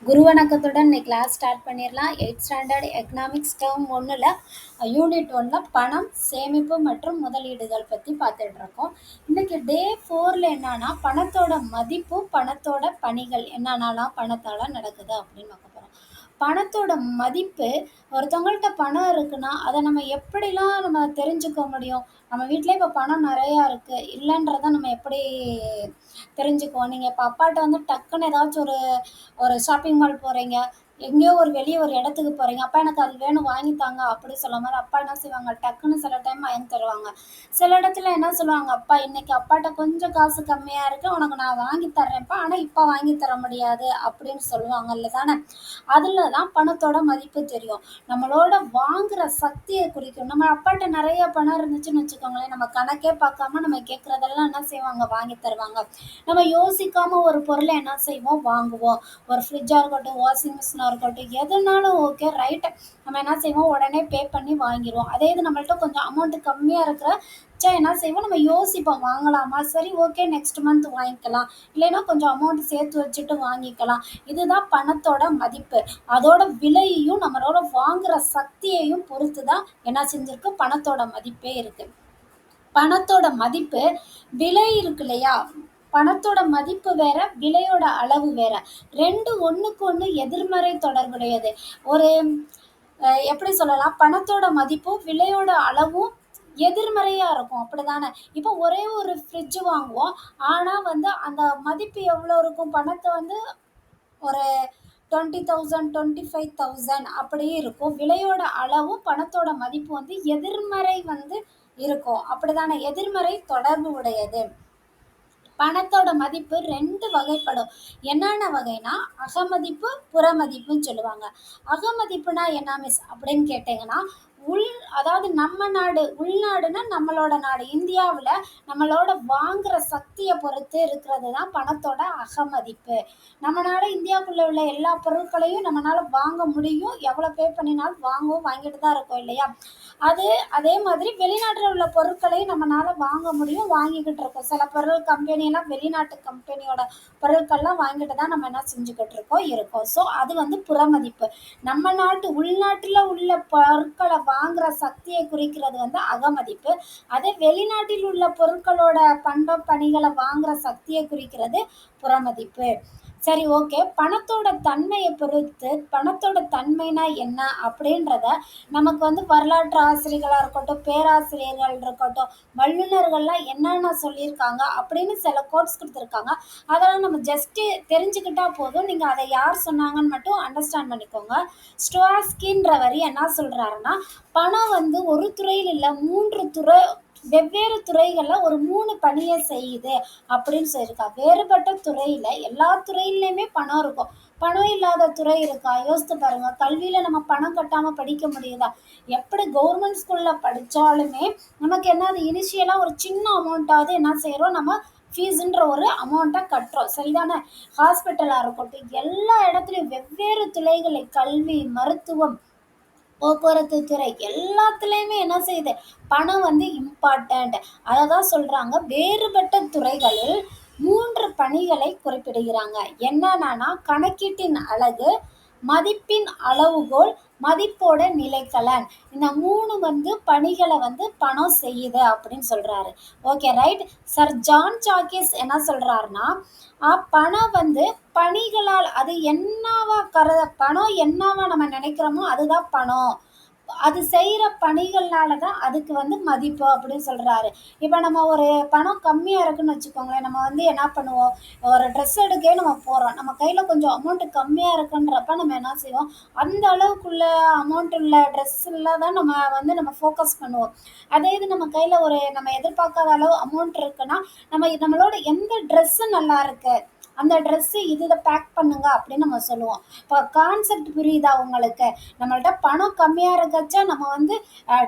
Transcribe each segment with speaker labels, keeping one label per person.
Speaker 1: குரு வணக்கத்துடன் இன்னைக்கு class start பண்ணிடலாம். 8th ஸ்டாண்டர்ட் எக்கனாமிக்ஸ் டேர்ம் 1ல் யூனிட் 1ல் பணம், சேமிப்பு மற்றும் முதலீடுகள் பற்றி பார்த்துட்டு இருக்கோம். இன்னைக்கு டே 4ல் என்னன்னா பணத்தோட மதிப்பு, பணத்தோட பணிகள் என்னென்னலாம் பணத்தால் நடக்குது அப்படின்னு பார்க்க போகிறோம். பணத்தோட மதிப்பு, ஒருத்தவங்கள்ட்ட பணம் இருக்குன்னா அதை நம்ம எப்படிலாம் நம்ம தெரிஞ்சுக்க முடியும்? நம்ம வீட்டிலே இப்போ பணம் நிறையா இருக்குது இல்லைன்றதை நம்ம எப்படி தெரிஞ்சுக்குவோம்? நீங்கள் இப்போ அப்பாட்ட வந்து டக்குன்னு ஏதாச்சும் ஒரு ஷாப்பிங் மால் போகிறீங்க, எங்கேயோ வெளியே ஒரு இடத்துக்கு போகிறீங்க, அப்பா எனக்கு அது வேணும் வாங்கி தாங்க அப்படி சொல்லும் போது அப்பா என்ன செய்வாங்க, டக்குன்னு சில டைம் வாங்கி தருவாங்க. சில இடத்துல என்ன சொல்லுவாங்க, அப்பா இன்னைக்கு அப்பாட்ட கொஞ்சம் காசு கம்மியாக இருக்குது, உனக்கு நான் வாங்கி தர்றேன்ப்பா, ஆனால் இப்போ வாங்கி தர முடியாது அப்படின்னு சொல்லுவாங்கல்ல தானே. அதில் தான் பணத்தோட மதிப்பு தெரியும். நம்மளோட வாங்குற சக்தியை குறிக்கும். நம்ம அப்பாட்ட நிறைய பணம் இருந்துச்சுன்னு வச்சுக்கோங்களேன், நம்ம கணக்கே பார்க்காம நம்ம கேட்குறதெல்லாம் என்ன செய்வாங்க, வாங்கி தருவாங்க. நம்ம யோசிக்காம ஒரு பொருளை என்ன செய்வோம், வாங்குவோம். ஒரு ஃப்ரிட்ஜாக இருக்கட்டும், வாஷிங் மிஷினாக இருக்கட்டும், எதுனாலும் ஓகே ரைட், நம்ம என்ன செய்வோம், உடனே பே பண்ணி வாங்கிடுவோம். அதே இது நம்மள்ட்ட கொஞ்சம் அமௌண்ட் கம்மியாக இருக்கிற என்ன செய்வோம், நம்ம யோசிப்போம், வாங்கலாமா, சரி ஓகே நெக்ஸ்ட் மந்த் வாங்கிக்கலாம், இல்லைன்னா கொஞ்சம் அமௌண்ட் சேர்த்து வச்சுட்டு வாங்கிக்கலாம். இதுதான் பணத்தோட மதிப்பு. அதோட விலையையும் நம்மளோட வாங்குற சக்தியையும் பொறுத்து தான் என்ன செஞ்சிருக்கு, பணத்தோட மதிப்பே இருக்கு. பணத்தோட மதிப்பு, விலை இருக்கு இல்லையா, பணத்தோட மதிப்பு வேற, விலையோட அளவு வேற. ரெண்டு ஒண்ணுக்கு ஒண்ணு எதிர்மறை தொடர்புடையது. ஒரு எப்படி சொல்லலாம், பணத்தோட மதிப்பும் விலையோட அளவும் எதிர்மறையா இருக்கும், அப்படிதானே. இப்போ ஒரே ஒரு ஃப்ரிட்ஜ் வாங்குவோம், ஆனா வந்து அந்த மதிப்பு எவ்வளோ இருக்கும், பணத்தை வந்து ஒரு 20,000 25,000 அப்படியே இருக்கும். விலையோட அளவும் பணத்தோட மதிப்பு வந்து எதிர்மறை வந்து இருக்கும், அப்படிதானே. எதிர்மறை தொடர்பு உடையது. பணத்தோட மதிப்பு ரெண்டு வகைப்படும். என்னென்ன வகைனா, அகமதிப்பு, புறமதிப்புன்னு சொல்லுவாங்க. அகமதிப்புனா என்ன மிஸ் அப்படின்னு கேட்டீங்கன்னா, அதாவது நம்ம நாடு, உள்நாடுன்னா நம்மளோட நாடு இந்தியாவில் நம்மளோட வாங்குற சக்தியை பொறுத்து இருக்கிறது தான் பணத்தோட அகமதிப்பு. நம்ம நாடு இந்தியாவுக்குள்ள உள்ள எல்லா பொருட்களையும் நம்மளால வாங்க முடியும், எவ்வளோ பே பண்ணினாலும் வாங்கவும் வாங்கிட்டு தான் இருக்கோம் இல்லையா. அதே மாதிரி வெளிநாட்டில் உள்ள பொருட்களையும் நம்மளால வாங்க முடியும், வாங்கிக்கிட்டு இருக்கோம். சில பொருள் கம்பெனியெல்லாம் வெளிநாட்டு கம்பெனியோட பொருட்கள்லாம் வாங்கிட்டு தான் நம்ம என்ன செஞ்சுக்கிட்டு இருக்கோம். ஸோ அது வந்து புறமதிப்பு. நம்ம நாட்டு உள்நாட்டில் உள்ள பொருட்களை வாங்குற சக்தியை குறிக்கிறது வந்து அகமதிப்பு. அதே வெளிநாட்டில் உள்ள பொருட்களோட பண்ப பணிகளை வாங்குற சக்தியை குறிக்கிறது புறமதிப்பு. சரி ஓகே, பணத்தோட தன்மையை பொறுத்து, பணத்தோட தன்மைனா என்ன அப்படின்றத நமக்கு வந்து வரலாற்று ஆசிரியர்களாக இருக்கட்டும், பேராசிரியர்கள் இருக்கட்டும், வல்லுநர்கள்லாம் என்னென்ன சொல்லியிருக்காங்க அப்படின்னு சில கோட்ஸ் கொடுத்துருக்காங்க. அதெல்லாம் நம்ம ஜஸ்ட்டு தெரிஞ்சுக்கிட்டா போதும். நீங்கள் அதை யார் சொன்னாங்கன்னு மட்டும் அண்டர்ஸ்டாண்ட் பண்ணிக்கோங்க. ஸ்டோவாஸ்கின்றவர் என்ன சொல்கிறாருன்னா, பணம் வந்து ஒரு துறையில் இல்லை, 3 வெவ்வேறு துறைகளில் ஒரு 3 பணியை செய்யுது அப்படின்னு சொல்லியிருக்கா. வேறுபட்ட துறையில், எல்லா துறையிலையுமே பணம் இருக்கும், பணம் இல்லாத துறை இருக்கா? யோசித்து பாருங்க. கல்வியில நம்ம பணம் கட்டாம படிக்க முடியுதா? எப்படி கவர்மெண்ட் ஸ்கூல்ல படிச்சாலுமே நமக்கு என்ன, அது இனிஷியலா ஒரு சின்ன அமௌண்ட்டாவது என்ன செய்யறோம், நம்ம ஃபீஸுன்ற ஒரு அமௌண்ட்டை கட்டுறோம், சரிதானே. ஹாஸ்பிட்டலாக இருக்கட்டும், எல்லா இடத்துலையும் வெவ்வேறு துறைகளில் கல்வி, மருத்துவம், போக்குவரத்து துறை எல்லாத்துலேயுமே என்ன செய்யுது, பணம் வந்து இம்பார்ட்டண்ட். அதை தான் சொல்கிறாங்க, வேறுபட்ட துறைகளில் 3 பணிகளை குறிப்பிடுகிறாங்க. என்னன்னா, கணக்கீட்டின் அழகு, மதிப்பின் அளவுகோல், மதிப்போட நிலைக்கலன். இந்த 3 வந்து பணிகளை வந்து பணம் செய்யுது அப்படின்னு சொல்கிறாரு. Okay right. சர் ஜான் சாக்கிஸ் என்ன சொல்கிறாருன்னா, பணம் வந்து பணிகளால், அது என்னவா பணம் என்னவா நம்ம நினைக்கிறோமோ அதுதான் பணம், அது செய்கிற பணிகள்னால தான் அதுக்கு வந்து மதிப்பு அப்படின்னு சொல்கிறாரு. இப்போ நம்ம ஒரு பணம் கம்மியாக இருக்குன்னு வச்சுக்கோங்களேன், நம்ம வந்து என்ன பண்ணுவோம், ஒரு ட்ரெஸ் எடுக்கவே நம்ம போகிறோம், நம்ம கையில் கொஞ்சம் அமௌண்ட்டு கம்மியாக இருக்குன்றப்ப நம்ம என்ன செய்வோம், அந்த அளவுக்குள்ள அமௌண்ட் உள்ள ட்ரெஸ்ஸில் தான் நம்ம ஃபோக்கஸ் பண்ணுவோம். அதே இது நம்ம கையில் நம்ம எதிர்பார்க்காத அளவு அமௌண்ட் இருக்குன்னா, நம்மளோட எந்த ட்ரெஸ்ஸு நல்லா இருக்கு, அந்த ட்ரெஸ்ஸு இதை பேக் பண்ணுங்க அப்படின்னு நம்ம சொல்லுவோம். இப்போ கான்செப்ட் புரியுதா உங்களுக்கு? நம்மள்ட்ட பணம் கம்மியாக இருக்கச்சா நம்ம வந்து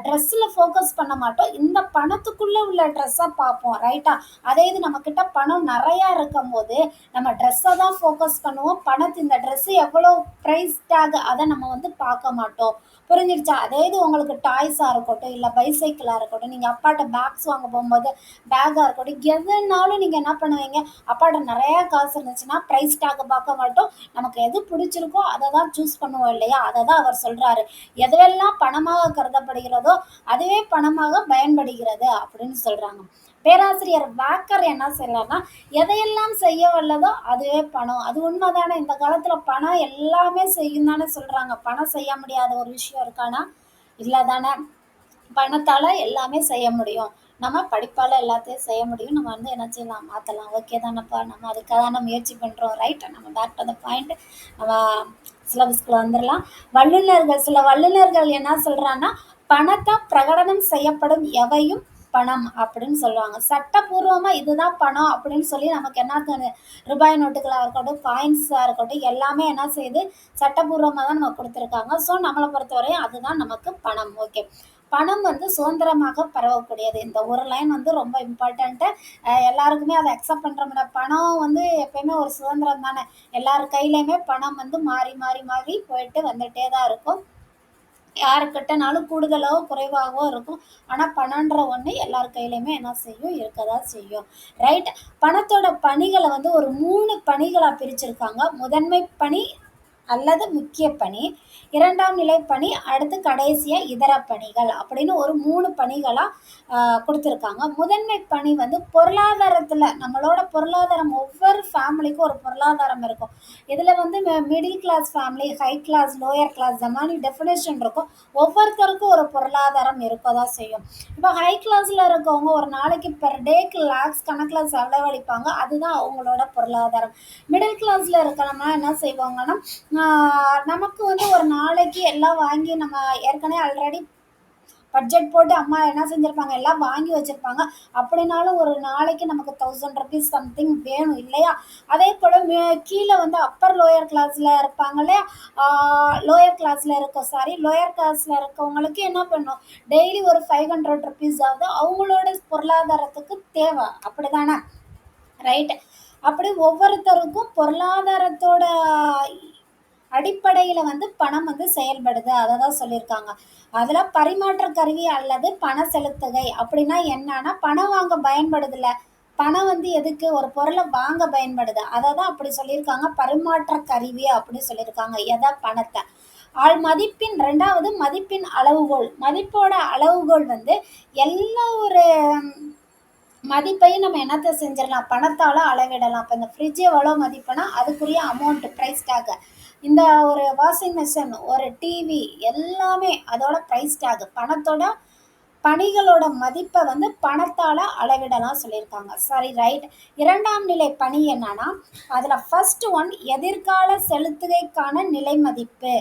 Speaker 1: ட்ரெஸ்ஸில் ஃபோக்கஸ் பண்ண மாட்டோம், இந்த பணத்துக்குள்ளே உள்ள ட்ரெஸ்ஸை பார்ப்போம், ரைட்டா. அதே இது நம்மக்கிட்ட பணம் நிறையா இருக்கும் போது நம்ம ட்ரெஸ்ஸை தான் ஃபோக்கஸ் பண்ணுவோம், இந்த ட்ரெஸ்ஸு எவ்வளோ ப்ரைஸ் டேக் அதை நம்ம வந்து பார்க்க மாட்டோம். புரிஞ்சிடுச்சா? அதே இது உங்களுக்கு டாய்ஸாக இருக்கட்டும், இல்லை பைசைக்கிளாக இருக்கட்டும், நீங்கள் அப்பாட்ட பேக்ஸ் வாங்க போகும்போது பேக்காக இருக்கட்டும், எதுனாலும் நீங்கள் என்ன பண்ணுவீங்க, அப்பாட்ட நிறையா காசு இருந்துச்சுன்னா பிரைஸ் டாக் பார்க்க மாட்டோம். நமக்கு எது பிடிச்சிருக்கோ அதை தான் சூஸ் பண்ணுவோம் இல்லையா? அதை தான் அவர் சொல்றாரு. எதுவெல்லாம் பணமாக கருதப்படுகிறதோ அதுவே பணமாக பயன்படுகிறது அப்படின்னு சொல்றாங்க. பேராசிரியர் வாக்கர் என்ன சொல்றாருன்னா, எதையெல்லாம் செய்ய வல்லதோ அதுவே பணம். அது உண்மைதானே? இந்த காலத்துல பணம் எல்லாமே செய்யும் தானே சொல்றாங்க. பணம் செய்ய முடியாத ஒரு விஷயம் இருக்கானா? இல்லை தானே? பணத்தால எல்லாமே செய்ய முடியும். நம்ம படிப்பால எல்லாத்தையும் செய்ய முடியும். நம்ம வந்து என்ன செய்யலாம்? மாத்தலாம். ஓகே தானப்பா? நம்ம அதுக்காக தான முயற்சி பண்றோம். ரைட்? நம்ம பேக் டு த பாயிண்ட். நம்ம சிலபஸ்க்குள்ள வந்துரலாம். சில வல்லுனர்கள் என்ன சொல்றாங்கன்னா, பணத்த பிரகடனம் செய்யப்படும் எவையும் பணம் அப்படின்னு சொல்லுவாங்க. சட்டப்பூர்வமா இதுதான் பணம் அப்படின்னு சொல்லி நமக்கு என்ன தோணுது? ரூபாய் நோட்டுகளா இருக்கட்டும், காயின்ஸா இருக்கட்டும், எல்லாமே என்ன செய்யுது? சட்டப்பூர்வமா தான் நமக்கு குடுத்துருக்காங்க. ஸோ நம்மள பொறுத்தவரையும் அதுதான் நமக்கு பணம். ஓகே. பணம் வந்து சுதந்திரமாக பரவக்கூடியது. இந்த ஒரு லைன் வந்து ரொம்ப இம்பார்ட்டன்ட்டு. எல்லாருக்குமே அதை அக்செப்ட் பண்றோம்ல. பணம் வந்து எப்பயுமே ஒரு சுதந்திரம் தானே. எல்லார் கையிலயுமே பணம் வந்து மாறி மாறி மாறி போயிட்டு வந்துட்டே தான் இருக்கும். யாருக்கிட்டனாலும் கூடுதலாவோ குறைவாகவோ இருக்கும். ஆனா பணம்ன்ற ஒண்ணு எல்லார் கையிலயுமே என்ன செய்யும்? இருக்கதான் செய்யும். ரைட்? பணத்தோட பணிகள வந்து ஒரு 3 பணிகளா பிரிச்சிருக்காங்க. முதன்மை பணி அல்லது முக்கிய பணி, 2ஆம் நிலை பணி, அடுத்து கடைசியா இதர பணிகள் அப்படின்னு ஒரு 3 பணிகளா குடுத்துருக்காங்க. முதன்மை பணி வந்து பொருளாதாரத்துல நம்மளோட பொருளாதாரம் ஒவ்வொரு ஃபேமிலிக்கும் ஒரு பொருளாதாரம் இருக்கும். இதுல வந்து middle class family, high class, lower class இந்த மாதிரி டெஃபினேஷன் இருக்கும். ஒவ்வொருத்தருக்கும் ஒரு பொருளாதாரம் இருக்க தான் செய்யும். இப்போ ஹை கிளாஸ்ல இருக்கவங்க ஒரு நாளைக்கு பெர் டேக்கு லேக்ஸ் கணக்குல செலவழிப்பாங்க. அதுதான் அவங்களோட பொருளாதாரம். மிடில் கிளாஸ்ல இருக்கிறவங்க என்ன செய்வாங்கன்னா, நமக்கு வந்து ஒரு நாளைக்கு எல்லாம் வாங்கி நம்ம ஏற்கனவே ஆல்ரெடி பட்ஜெட் போட்டு அம்மா என்ன செஞ்சிருப்பாங்க? எல்லாம் வாங்கி வச்சிருப்பாங்க. அப்படின்னாலும் ஒரு நாளைக்கு நமக்கு ₹1000 சம்திங் வேணும் இல்லையா? அதே போல கீழ வந்து அப்பர் லோயர் கிளாஸ்ல இருப்பாங்க இல்லையா? லோயர் கிளாஸ்ல இருக்கவங்களுக்கு என்ன பண்ணும்? டெய்லி ஒரு ₹500 ஆவது அவங்களோட பொருளாதாரத்துக்கு தேவை. அப்படிதானே? ரைட்? அப்படி ஒவ்வொருத்தருக்கும் பொருளாதாரத்தோட அடிப்படையில வந்து பணம் வந்து செயல்படுது. அதை தான் சொல்லியிருக்காங்க. அதுல பரிமாற்ற கருவி அல்லது பண செலுத்துகை அப்படின்னா என்னன்னா, பணம் வாங்க பயன்படுதுல்ல. பணம் வந்து எதுக்கு? ஒரு பொருளை வாங்க பயன்படுது. அதை தான் அப்படி சொல்லியிருக்காங்க. பரிமாற்ற கருவி அப்படி சொல்லியிருக்காங்க. எதை? பணத்தை. மதிப்பின் 2வது மதிப்பின் அளவுகோல். மதிப்போட அளவுகோல் வந்து எல்லா ஒரு மதிப்பையும் நம்ம என்னத்த செஞ்சிடலாம்? பணத்தால அளவிடலாம். இப்போ இந்த ஃப்ரிட்ஜ் எவ்வளோ மதிப்புனா அதுக்குரிய அமௌண்ட் ப்ரைஸ் டேக். இந்த ஒரு வாஷிங் மிஷின், ஒரு டிவி எல்லாமே அதோட ப்ரைஸ் டேக். பணத்தோட பணிகளோட மதிப்பை வந்து பணத்தால அளவிடலாம் சொல்லியிருக்காங்க. சரி, ரைட். 2ஆம் நிலை பணி என்னன்னா, அதுல ஃபர்ஸ்ட் ஒன் எதிர்கால செலுத்துகைக்கான நிலை மதிப்பு.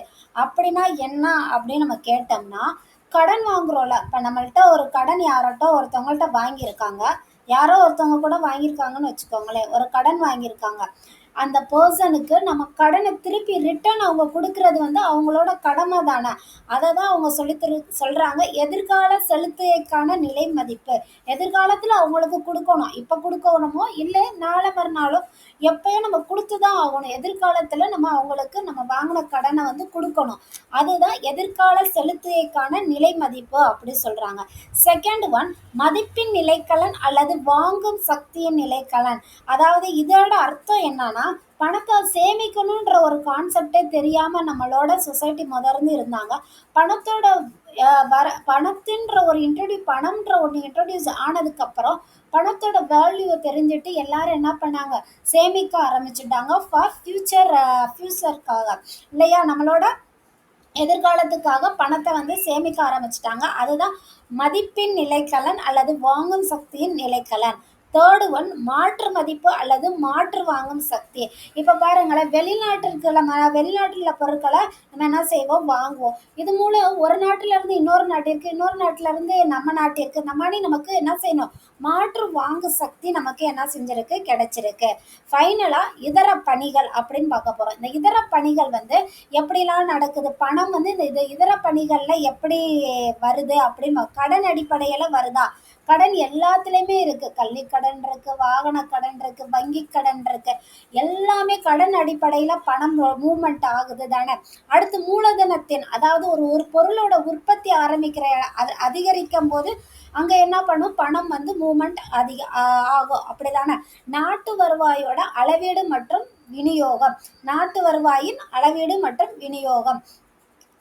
Speaker 1: அப்படின்னா என்ன அப்படின்னு நம்ம கேட்டோம்னா, கடன் வாங்குறோம்ல. இப்போ நம்மள்ட்ட ஒரு கடன் யார்கிட்ட ஒருத்தவங்கள்ட்ட வாங்கியிருக்காங்க. யாரோ ஒருத்தவங்க கூட வாங்கியிருக்காங்கன்னு வச்சுக்கோங்களேன். ஒரு கடன் வாங்கியிருக்காங்க. அந்த பர்சனுக்கு நம்ம கடனை திருப்பி ரிட்டர்ன் அவங்க கொடுக்கறது வந்து அவங்களோட கடமை தானே. அதை தான் அவங்க சொல்றாங்க எதிர்கால செலுத்துகைக்கான நிலை மதிப்பு. எதிர்காலத்தில் அவங்களுக்கு கொடுக்கணும். இப்போ கொடுக்கணுமோ இல்லை நாளை மறுநாளோ எப்பயும் நம்ம கொடுத்து தான் ஆகணும். எதிர்காலத்தில் நம்ம அவங்களுக்கு நம்ம வாங்கின கடனை வந்து கொடுக்கணும். அதுதான் எதிர்கால செலுத்துகைக்கான நிலை மதிப்பு அப்படி சொல்றாங்க. செகண்ட் ஒன் மதிப்பின் நிலைக்கலன் அல்லது வாங்கும் சக்தியின் நிலைக்கலன். அதாவது இதோட அர்த்தம் என்னன்னா, பணத்தை சேமிக்கணுன்ற ஒரு கான்செப்டே தெரியாம நம்மளோட சொசைட்டி முதர்ந்து இருந்தாங்க. பணத்தோட பணத்தின்ற ஒரு பணம்ன்ற ஒன்று இன்ட்ரடியூஸ் ஆனதுக்கு அப்புறம் பணத்தோட வேல்யூவை தெரிஞ்சுட்டு எல்லாரும் என்ன பண்ணாங்க? சேமிக்க ஆரம்பிச்சுட்டாங்க ஃபார் ஃபியூச்சருக்காக இல்லையா? நம்மளோட எதிர்காலத்துக்காக பணத்தை வந்து சேமிக்க ஆரம்பிச்சிட்டாங்க. அதுதான் மதிப்பின் நிலைக்கலன் அல்லது வாங்கும் சக்தியின் நிலைக்கலன். தேர்டு ஒன் மாற்று மதிப்பு அல்லது மாற்று வாங்கும் சக்தி. இப்போ பாருங்களேன், வெளிநாட்டில் உள்ள பொருட்களை நம்ம என்ன செய்வோம்? வாங்குவோம். இது மூலம் ஒரு நாட்டில இருந்து இன்னொரு நாட்டிற்கு, இன்னொரு நாட்டில இருந்து நம்ம நாட்டிற்கு இந்த மாதிரி நமக்கு என்ன செய்யணும்? மாற்று வாங்கு சக்தி நமக்கு என்ன செஞ்சிருக்கு? கிடைச்சிருக்கு. ஃபைனலா இதர பணிகள் அப்படின்னு பார்க்க போறோம். இந்த இதர பணிகள் வந்து எப்படிலாம் நடக்குது? பணம் வந்து இந்த இதர பணிகள்ல எப்படி வருது அப்படின்னு கடன் அடிப்படையில வருதா? கடன் எல்லாத்துலேயுமே இருக்கு. கல்வி கடன் இருக்கு, வாகன கடன் இருக்கு, வங்கி கடன் இருக்கு. எல்லாமே கடன் அடிப்படையில பணம் மூவ்மெண்ட் ஆகுது தானே. அடுத்து மூலதனத்தின், அதாவது ஒரு ஒரு பொருளோட உற்பத்தி ஆரம்பிக்கிற அதிகரிக்கும் போது அங்க என்ன பண்ணும், பணம் வந்து மூவ்மெண்ட் ஆகும். அப்படிதானே. நாட்டு வருவாயோட அளவீடு மற்றும் விநியோகம், நாட்டு வருவாயின் அளவீடு மற்றும் விநியோகம்.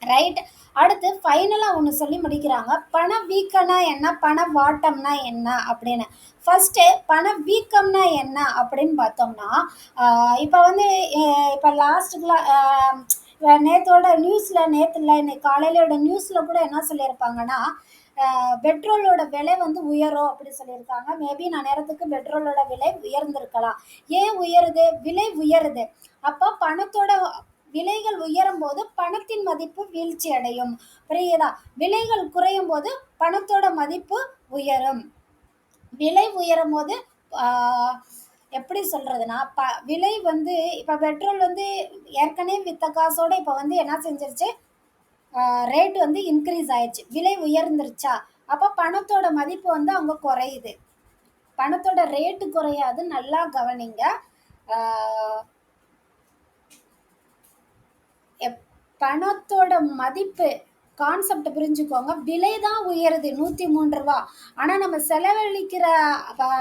Speaker 1: ரைட். அடுத்து ஃபைனலா ஒண்ணு சொல்லி முடிக்கிறாங்க. பண வீக்கம்னா என்ன, பண வாட்டம்னா என்ன அப்படின்னு. ஃபர்ஸ்ட் பண வீக்கம்னா என்ன அப்படின்னு பார்த்தோம்னா, இப்போ வந்து இப்போ லாஸ்ட்டுக்குலாம் நேத்தோட நியூஸ்ல, நேத்து இல்லை இன்னைக்கு காலையிலோட நியூஸ்ல கூட என்ன சொல்லியிருப்பாங்கன்னா, பெட்ரோலோட விலை வந்து உயரும் அப்படி சொல்லியிருக்காங்க. மேபி நான் நேரத்துக்கு பெட்ரோலோட விலை உயர்ந்திருக்கலாம். ஏன் உயருது, விலை உயருது. அப்போ பணத்தோட விலைகள் உயரும் போது பணத்தின் மதிப்பு வீழ்ச்சி அடையும். புரியுதா. விலைகள் குறையும் போது பணத்தோட மதிப்பு உயரும். விலை உயரும் போது எப்படி சொல்றதுன்னா, விலை வந்து இப்போ பெட்ரோல் வந்து ஏற்கனவே வித்த காசோட இப்போ வந்து என்ன செஞ்சிருச்சு, ரேட் வந்து இன்க்ரீஸ் ஆயிடுச்சு, விலை உயர்ந்துருச்சா. அப்போ பணத்தோட மதிப்பு வந்து அங்கே குறையுது. பணத்தோட ரேட்டு குறையாது, நல்லா கவனிங்க. பணத்தோட மதிப்பு கான்செப்ட் புரிஞ்சுக்கோங்க. விலை தான் உயருது 103 ரூபா. ஆனால் நம்ம செலவழிக்கிற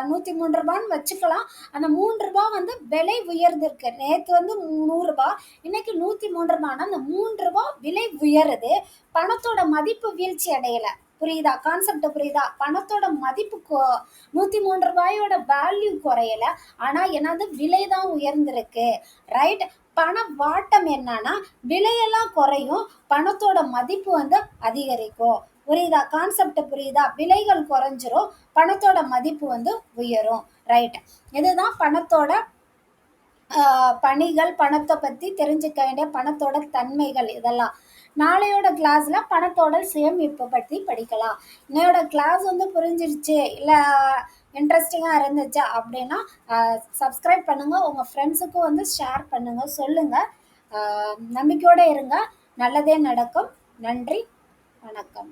Speaker 1: 103 ரூபான்னு வச்சுக்கலாம். அந்த 3 ரூபா வந்து விலை உயர்ந்திருக்கு. நேற்று வந்து 100 ரூபா, இன்னைக்கு 103 ரூபா. ஆனால் அந்த 3 ரூபா விலை உயருது, பணத்தோட மதிப்பு வீழ்ச்சி அடையலை. புரியுதா, கான்செப்ட் புரியுதா. பணத்தோட மதிப்பு 103 ரூபாயோட வேல்யூ குறையல, ஆனா என்னது விலை தான் உயர்ந்திருக்கு. ரைட். பண வாட்டம் என்னன்னா, விலையெல்லாம் குறையும், பணத்தோட மதிப்பு வந்து அதிகரிக்கும். புரியுதா, கான்செப்ட் புரியுதா. விலைகள் குறைஞ்சிரும், பணத்தோட மதிப்பு வந்து உயரும். ரைட். இதுதான் பணத்தோட பணிகள், பணத்தை பற்றி தெரிஞ்சுக்க வேண்டிய பணத்தோட தன்மைகள் இதெல்லாம். நாளையோட கிளாஸ்ல பணத்தோட சேமிப்பு பற்றி படிக்கலாம். இன்னையோட கிளாஸ் வந்து புரிஞ்சிருச்சு இல்லை இன்ட்ரெஸ்டிங்காக இருந்துச்சு அப்படின்னா சப்ஸ்கிரைப் பண்ணுங்கள், உங்கள் ஃப்ரெண்ட்ஸுக்கும் வந்து ஷேர் பண்ணுங்கள், சொல்லுங்கள். நம்பிக்கையோடு இருங்க, நல்லதே நடக்கும். நன்றி, வணக்கம்.